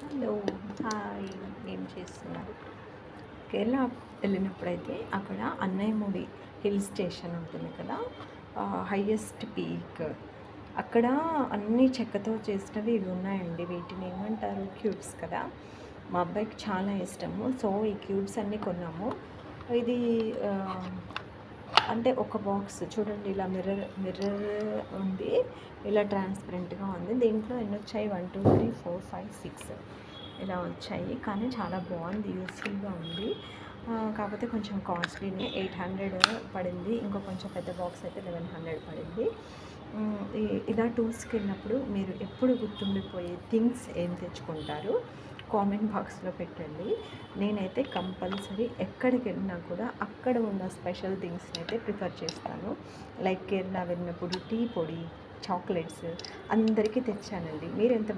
Hello, hi. ఏం చేస్తున్నారు? కేరళ వెళ్ళినప్పుడైతే అక్కడ అన్నయ్యముడి హిల్ స్టేషన్ ఉంటుంది కదా, హైయెస్ట్ పీక్. అక్కడ అన్ని చెక్కతో చేసినవి ఇవి ఉన్నాయండి. వీటిని ఏమంటారు? క్యూబ్స్ కదా. మా అబ్బాయికి చాలా ఇష్టము. సో ఈ క్యూబ్స్ అన్నీ కొన్నాము. ఇది అంటే ఒక బాక్స్ చూడండి, ఇలా మిర్రర్ మిర్రర్ ఉంది, ఇలా ట్రాన్స్పరెంట్గా ఉంది. దీంట్లో ఎన్ని వచ్చాయి? 1 2 3 4 5 6 ఇలా వచ్చాయి. కానీ చాలా బాగుంది, యూస్ఫుల్గా ఉంది. కాకపోతే కొంచెం కాస్ట్లీనే, 800 పడింది. ఇంకో కొంచెం పెద్ద బాక్స్ అయితే 1100 పడింది. ఇలా టూర్స్కి వెళ్ళినప్పుడు మీరు ఎప్పుడు గుర్తుండిపోయే థింగ్స్ ఏం తెచ్చుకుంటారు? కామెంట్ బాక్స్లో పెట్టండి. నేనైతే కంపల్సరీ ఎక్కడికి వెళ్ళినా కూడా అక్కడ ఉన్న స్పెషల్ థింగ్స్ని అయితే ప్రిఫర్ చేస్తాను. లైక్ కేరళ వెళ్ళినప్పుడు టీ పొడి, చాక్లెట్స్ అందరికీ తెచ్చానండి. మీరు ఎంత